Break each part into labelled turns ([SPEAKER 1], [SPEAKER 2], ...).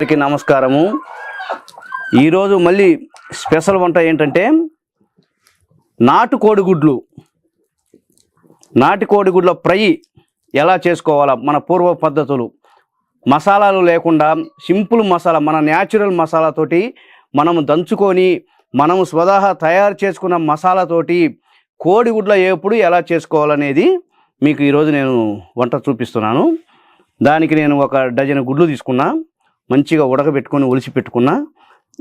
[SPEAKER 1] అందరికీ నమస్కారము. ఈరోజు మళ్ళీ స్పెషల్ వంట ఏంటంటే నాటుకోడిగుడ్ల ఫ్రై ఎలా చేసుకోవాలా, మన పూర్వ పద్ధతులు, మసాలాలు లేకుండా సింపుల్ మసాలా, మన న్యాచురల్ మసాలాతోటి మనము దంచుకొని మనము స్వతహా తయారు చేసుకున్న మసాలాతోటి కోడిగుడ్ల ఏపుడు ఎలా చేసుకోవాలనేది మీకు ఈరోజు నేను వంట చూపిస్తున్నాను. దానికి నేను ఒక డజన్ గుడ్లు తీసుకున్నా, మంచిగా ఉడకబెట్టుకొని ఒలిసి పెట్టుకున్నా.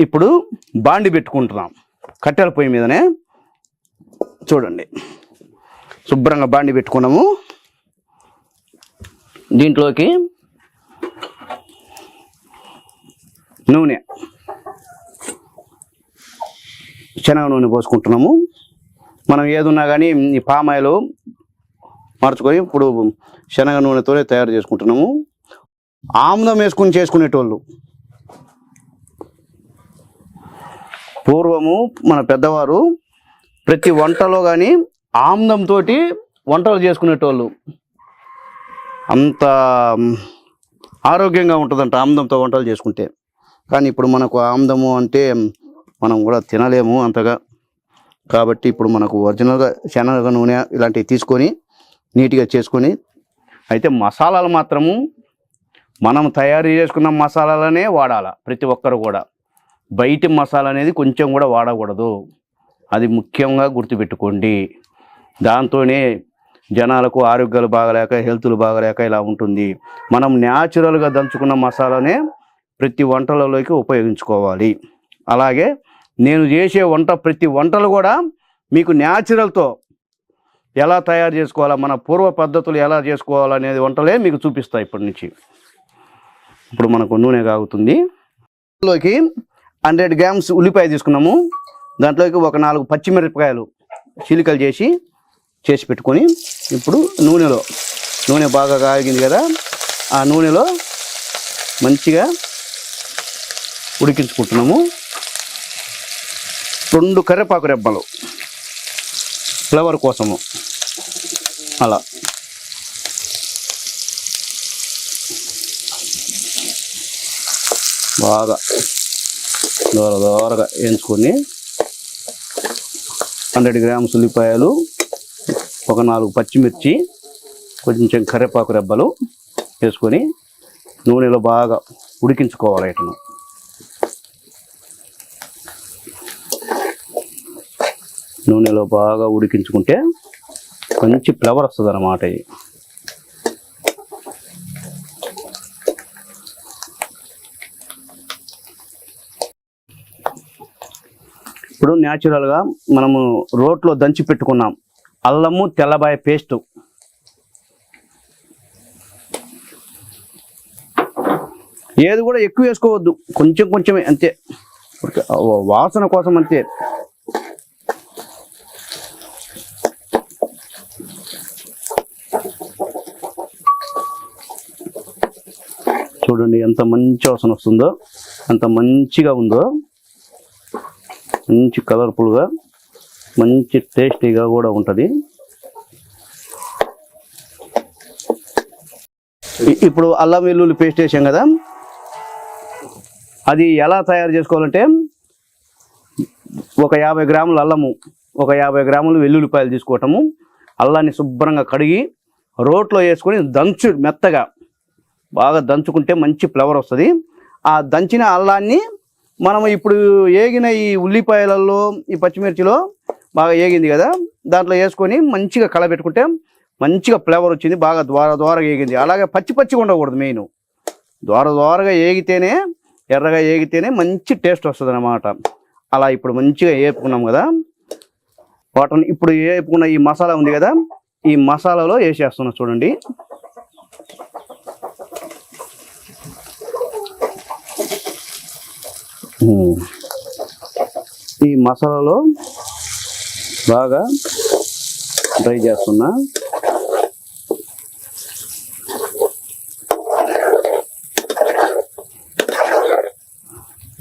[SPEAKER 1] ఇప్పుడు బాండి పెట్టుకుంటున్నాం కట్టెల పొయ్యి మీదనే. చూడండి, శుభ్రంగా బాండి పెట్టుకున్నాము. దీంట్లోకి నూనె, శనగ నూనె పోసుకుంటున్నాము. మనం ఏదున్నా కానీ ఈ పామాయిల్ మార్చుకొని ఇప్పుడు శనగ నూనెతోనే తయారు చేసుకుంటున్నాము. ఆముదం వేసుకుని చేసుకునేటోళ్ళు పూర్వము మన పెద్దవారు ప్రతి వంటలో కానీ ఆముదంతో వంటలు చేసుకునేటోళ్ళు. అంత ఆరోగ్యంగా ఉంటుందంట ఆముదంతో వంటలు చేసుకుంటే. కానీ ఇప్పుడు మనకు ఆముదము అంటే మనం కూడా తినలేము అంతగా. కాబట్టి ఇప్పుడు మనకు ఒరిజినల్గా శనగ నూనె ఇలాంటివి తీసుకొని నీట్గా చేసుకొని, అయితే మసాలాలు మాత్రము మనం తయారు చేసుకున్న మసాలాలనే వాడాలి ప్రతి ఒక్కరు కూడా. బయటి మసాలా అనేది కొంచెం కూడా వాడకూడదు, అది ముఖ్యంగా గుర్తుపెట్టుకోండి. దాంతోనే జనాలకు ఆరోగ్యాలు బాగలేక, హెల్త్లు బాగలేక ఇలా ఉంటుంది. మనం న్యాచురల్గా దంచుకున్న మసాలానే ప్రతి వంటలలోకి ఉపయోగించుకోవాలి. అలాగే నేను చేసే ప్రతి వంటలు కూడా మీకు న్యాచురల్తో ఎలా తయారు చేసుకోవాలా, మన పూర్వ పద్ధతులు ఎలా చేసుకోవాలనేది వంటలే మీకు చూపిస్తాయి ఇప్పటి నుంచి. ఇప్పుడు మనకు నూనె కాగుతుంది. దాంట్లోకి 100 గ్రామ్స్ ఉల్లిపాయ తీసుకున్నాము. దాంట్లోకి ఒక 4 పచ్చిమిరపకాయలు చీలికలు చేసి పెట్టుకొని, ఇప్పుడు నూనె బాగా కాగింది కదా, ఆ నూనెలో మంచిగా ఉడికించుకుంటున్నాము. 2 కరివేపాకు రెబ్బలు ఫ్లేవర్ కోసము అలా. బాగా దోరగా వేయించుకొని 100 గ్రామ్స్ ఉల్లిపాయలు, ఒక 4 పచ్చిమిర్చి, కొంచెం కరివేపాకు రెబ్బలు వేసుకొని నూనెలో బాగా ఉడికించుకోవాలి. ఇటను నూనెలో బాగా ఉడికించుకుంటే మంచి ఫ్లేవర్ వస్తుంది అన్నమాట. ఇది ఇప్పుడు న్యాచురల్గా మనము రోట్లో దంచి పెట్టుకున్నాం అల్లము తెల్లబాయ పేస్టు, ఏది కూడా ఎక్కువ వేసుకోవద్దు, కొంచెమే అంతే, వాసన కోసం అంతే. చూడండి ఎంత మంచి వాసన వస్తుందో, ఎంత మంచిగా ఉందో, మంచి కలర్ఫుల్గా, మంచి టేస్టీగా కూడా ఉంటుంది. ఇప్పుడు అల్లం వెల్లుల్లి పేస్ట్ వేసాం కదా, అది ఎలా తయారు చేసుకోవాలంటే ఒక 50 గ్రాముల అల్లము, ఒక 50 గ్రాములు వెల్లుల్లిపాయలు తీసుకోవటము. అల్లాన్ని శుభ్రంగా కడిగి రోట్లో వేసుకొని మెత్తగా బాగా దంచుకుంటే మంచి ఫ్లేవర్ వస్తుంది. ఆ దంచిన అల్లాన్ని మనం ఇప్పుడు ఏగిన ఈ ఉల్లిపాయలలో, ఈ పచ్చిమిర్చిలో బాగా ఏగింది కదా, దాంట్లో వేసుకొని మంచిగా కలబెట్టుకుంటే మంచిగా ఫ్లేవర్ వచ్చింది. బాగా ద్వారగా ఏగింది. అలాగే పచ్చిగా ఉండకూడదు, మెయిన్ ద్వారగా ఏగితేనే, ఎర్రగా ఏగితేనే మంచి టేస్ట్ వస్తుంది అన్నమాట. అలా ఇప్పుడు మంచిగా వేపుకున్నాం కదా, వాటిని ఇప్పుడు వేపుకున్న ఈ మసాలా ఉంది కదా, ఈ మసాలాలో వేసేస్తున్నాం. చూడండి, ఈ మసాలాలో బాగా ఫ్రై చేస్తున్నా.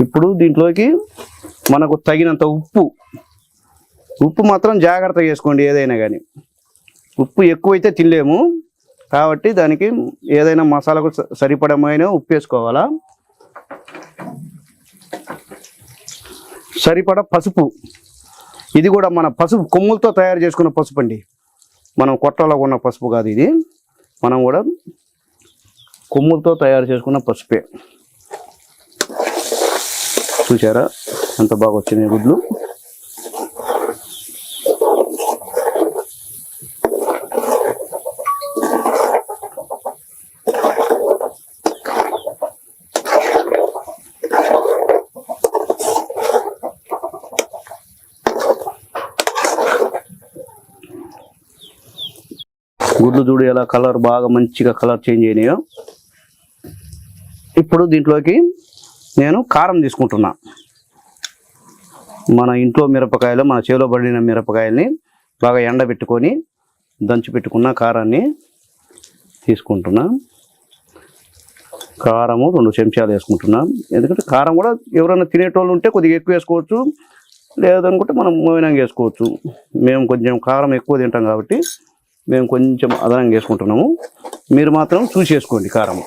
[SPEAKER 1] ఇప్పుడు దీంట్లోకి మనకు తగినంత ఉప్పు మాత్రం జాగ్రత్తగా వేసుకోండి. ఏదైనా కానీ ఉప్పు ఎక్కువైతే తినలేము, కాబట్టి దానికి ఏదైనా మసాలాకు సరిపడమైన ఉప్పు వేసుకోవాలా. సరిపడా పసుపు. ఇది కూడా మన పసుపు కొమ్ములతో తయారు చేసుకున్న పసుపు అండి, మనం కొట్టలో ఉన్న పసుపు కాదు ఇది, మనం కూడా కొమ్ములతో తయారు చేసుకున్న పసుపే. చూసారా ఎంత బాగా వచ్చినాయి గుడ్లు. గుడ్లు చూడు ఎలా కలర్ బాగా మంచిగా కలర్ చేంజ్ అయినాయో. ఇప్పుడు దీంట్లోకి నేను కారం తీసుకుంటున్నా. మన ఇంట్లో మిరపకాయలు, మన చేలో పడిన మిరపకాయల్ని బాగా ఎండబెట్టుకొని దంచి పెట్టుకున్న కారాన్ని తీసుకుంటున్నా. కారము 2 చెంచాలు వేసుకుంటున్నా. ఎందుకంటే కారం కూడా ఎవరైనా తినేటోళ్ళు ఉంటే కొద్దిగా ఎక్కువ వేసుకోవచ్చు, లేదనుకుంటే మనం మోయినంగా వేసుకోవచ్చు. మేము కొంచెం కారం ఎక్కువ తింటాం కాబట్టి మేము కొంచెం అదనంగా వేసుకుంటున్నాము. మీరు మాత్రం చూసి వేసుకోండి కారం.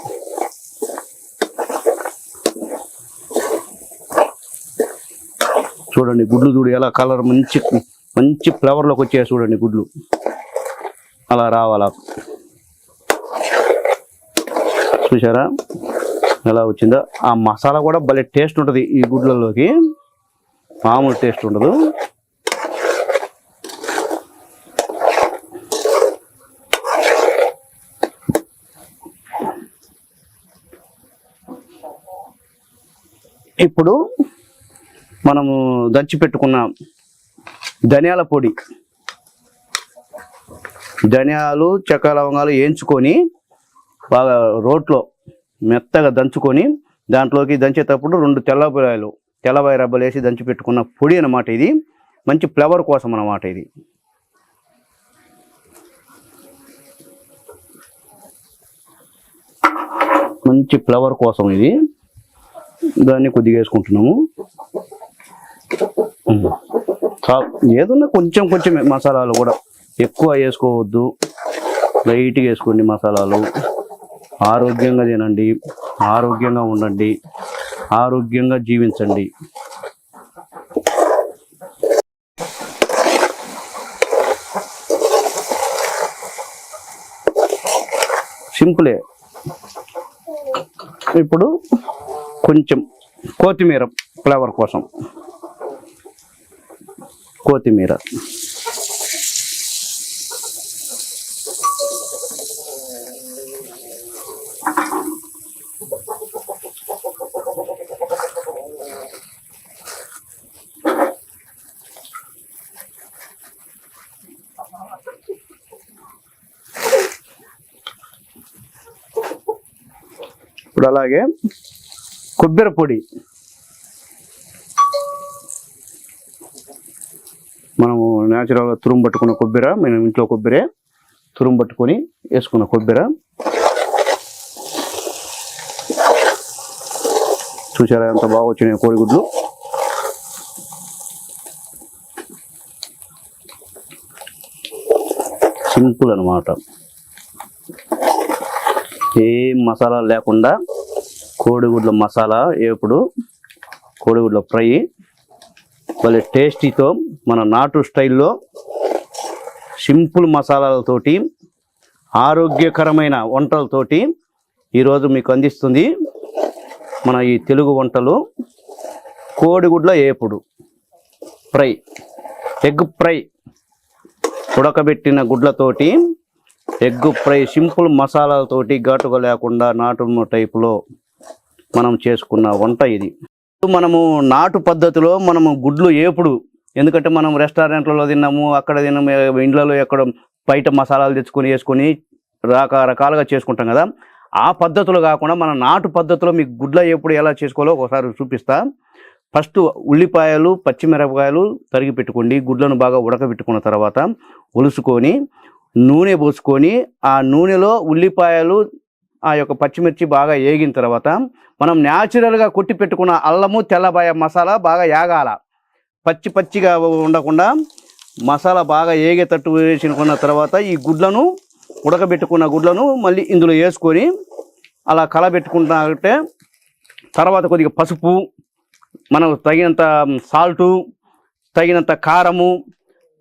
[SPEAKER 1] చూడండి గుడ్లు చూడు ఎలా కలర్ మంచి మంచి ఫ్లేవర్లోకి వచ్చాయి. చూడండి గుడ్లు అలా రావాలా. చూసారా ఎలా వచ్చిందో. ఆ మసాలా కూడా భలే టేస్ట్ ఉంటుంది ఈ గుడ్లలోకి, మామూలు టేస్ట్ ఉండదు. ఇప్పుడు మనము దంచి పెట్టుకున్న ధనియాల పొడి, ధనియాలు చెక్క లవంగాలు వేయించుకొని బాగా రోట్లో మెత్తగా దంచుకొని దాంట్లోకి దంచేటప్పుడు 2 తెల్లబాయ రబ్బలు వేసి దంచి పెట్టుకున్న పొడి అన్నమాట. ఇది మంచి ఫ్లేవర్ కోసం అన్నమాట. ఇది మంచి ఫ్లేవర్ కోసం ఇది, దాన్ని కొద్దిగా వేసుకుంటున్నాము. ఏదన్నా కొంచెం మసాలాలు కూడా ఎక్కువ వేసుకోవద్దు, లైట్గా వేసుకోండి మసాలాలు. ఆరోగ్యంగా తినండి, ఆరోగ్యంగా ఉండండి, ఆరోగ్యంగా జీవించండి. సింపులే. ఇప్పుడు కొంచెం కొత్తిమీర ఫ్లేవర్ కోసం, కొత్తిమీర. ఇప్పుడు అలాగే కొబ్బరి పొడి, మనము న్యాచురల్గా తురుము పట్టుకున్న కొబ్బరి, మనం ఇంట్లో కొబ్బరి తురుము పట్టుకొని వేసుకున్న కొబ్బరి. చూసారా ఎంత బాగా వచ్చినాయి కోడిగుడ్లు. సింపుల్ అన్నమాట, ఏం మసాలా లేకుండా కోడిగుడ్ల మసాలా. ఎప్పుడు కోడిగుడ్ల ఫ్రై భలే టేస్టీతో మన నాటు స్టైల్లో సింపుల్ మసాలాలతోటి ఆరోగ్యకరమైన వంటలతోటి ఈరోజు మీకు అందిస్తుంది మన ఈ తెలుగు వంటలు. కోడిగుడ్ల ఏపుడు ఫ్రై, ఎగ్ ఫ్రై, ఉడకబెట్టిన గుడ్లతోటి ఎగ్ ఫ్రై సింపుల్ మసాలాలతోటి ఘాటుగా లేకుండా నాటు టైపులో మనం చేసుకున్న వంట ఇది. మనము నాటు పద్ధతిలో మనము గుడ్లు ఏపుడు, ఎందుకంటే మనం రెస్టారెంట్లలో తిన్నాము, అక్కడ తిన్నాము, ఇండ్లలో ఎక్కడ బయట మసాలాలు తెచ్చుకొని వేసుకొని రకరకాలుగా చేసుకుంటాం కదా. ఆ పద్ధతులు కాకుండా మన నాటు పద్ధతిలో మీకు గుడ్ల ఏపుడు ఎలా చేసుకోవాలో ఒకసారి చూపిస్తా. ఫస్ట్ ఉల్లిపాయలు, పచ్చిమిరపకాయలు తరిగి పెట్టుకోండి. గుడ్లను బాగా ఉడకబెట్టుకున్న తర్వాత ఒలుసుకొని నూనె పోసుకొని ఆ నూనెలో ఉల్లిపాయలు, ఆ యొక్క పచ్చిమిర్చి బాగా వేగిన తర్వాత మనం న్యాచురల్గా కొట్టి పెట్టుకున్న అల్లము, తెల్లబాయ మసాలా బాగా యాగాల. పచ్చిగా ఉండకుండా మసాలా బాగా ఏగేటట్టు వేసుకున్న తర్వాత ఈ గుడ్లను, ఉడకబెట్టుకున్న గుడ్లను మళ్ళీ ఇందులో వేసుకొని అలా కలబెట్టుకుంటే తర్వాత కొద్దిగా పసుపు, మనం తగినంత సాల్టు, తగినంత కారము,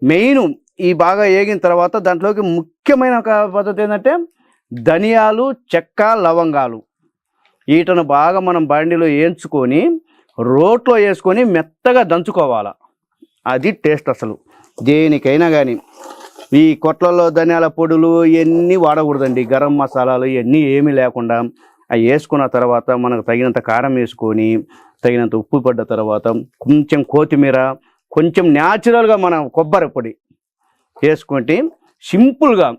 [SPEAKER 1] మెయిన్ ఈ బాగా వేగిన తర్వాత దాంట్లోకి ముఖ్యమైన ఒక పద్ధతి ఏంటంటే ధనియాలు, చెక్క, లవంగాలు వీటిని బాగా మనం బండిలో వేయించుకొని రోట్లో వేసుకొని మెత్తగా దంచుకోవాలి. అది టేస్ట్ అసలు దేనికైనా కానీ. ఈ కొట్లలో ధనియాల పొడులు ఇవన్నీ వాడకూడదండి. గరం మసాలాలు ఇవన్నీ ఏమీ లేకుండా అవి వేసుకున్న తర్వాత మనకు తగినంత కారం వేసుకొని తగినంత ఉప్పు పడ్డ తర్వాత కొంచెం కొత్తిమీర, కొంచెం న్యాచురల్గా మనం కొబ్బరి పొడి వేసుకుంటే సింపుల్గా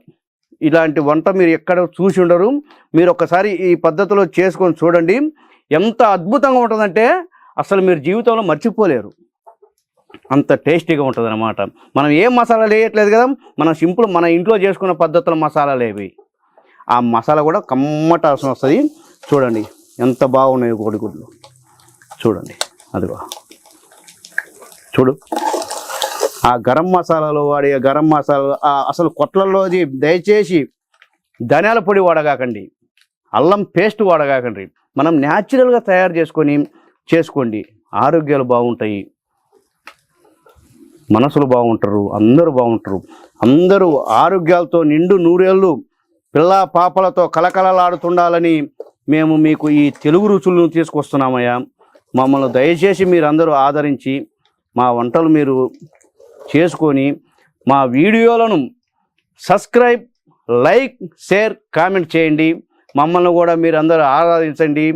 [SPEAKER 1] ఇలాంటి వంట మీరు ఎక్కడ చూసి ఉండరు. మీరు ఒక్కసారి ఈ పద్ధతిలో చేసుకొని చూడండి, ఎంత అద్భుతంగా ఉంటుందంటే అసలు మీరు జీవితంలో మర్చిపోలేరు. అంత టేస్టీగా ఉంటుంది అన్నమాట. మనం ఏం మసాలాలు వేయట్లేదు కదా, మనం సింపుల్ మన ఇంట్లో చేసుకున్న పద్ధతుల మసాలాలు ఏవి. ఆ మసాలా కూడా కమ్మట వాసన వస్తుంది. చూడండి ఎంత బాగున్నాయి కోడిగుడ్లు, చూడండి అదిగో చూడు. ఆ గరం మసాలాలో వాడే గరం మసాలా అసలు కొట్లలోది దయచేసి ధనియాల పొడి వాడగాకండి, అల్లం పేస్ట్ వాడగాకండి. మనం న్యాచురల్గా తయారు చేసుకోండి. ఆరోగ్యాలు బాగుంటాయి, మనసులు బాగుంటారు, అందరూ బాగుంటారు. అందరూ ఆరోగ్యాలతో నిండు నూరేళ్ళు పిల్ల పాపలతో కలకలలాడుతుండాలని మేము మీకు ఈ తెలుగు రుచులను తీసుకొస్తున్నామయ్యా. మమ్మల్ని దయచేసి మీరందరూ ఆదరించి మా వంటలు మీరు చేసుకొని మా వీడియోలను సబ్స్క్రైబ్, లైక్, షేర్, కామెంట్ చేయండి. మమ్మల్ని కూడా మీరు అందరూ ఆదరించండి.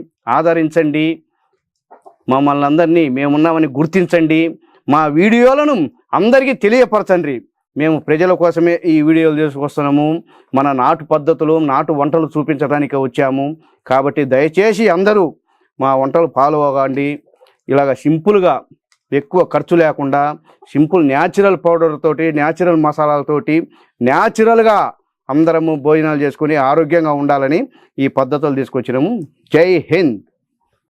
[SPEAKER 1] మమ్మల్ని అందరినీ మేమున్నామని గుర్తించండి. మా వీడియోలను అందరికీ తెలియపరచండి. మేము ప్రజల కోసమే ఈ వీడియోలు తీసుకొస్తున్నాము. మన నాటు పద్ధతులు, నాటు వంటలు చూపించడానికి వచ్చాము. కాబట్టి దయచేసి అందరూ మా వంటలు ఫాలో అవ్వండి. ఇలాగ సింపుల్గా ఎక్కువ ఖర్చు లేకుండా సింపుల్ న్యాచురల్ పౌడర్ తోటి, న్యాచురల్ మసాలాలతోటి న్యాచురల్గా అందరము భోజనాలు చేసుకొని ఆరోగ్యంగా ఉండాలని ఈ పద్ధతులు తీసుకొచ్చినాము. జై హింద్.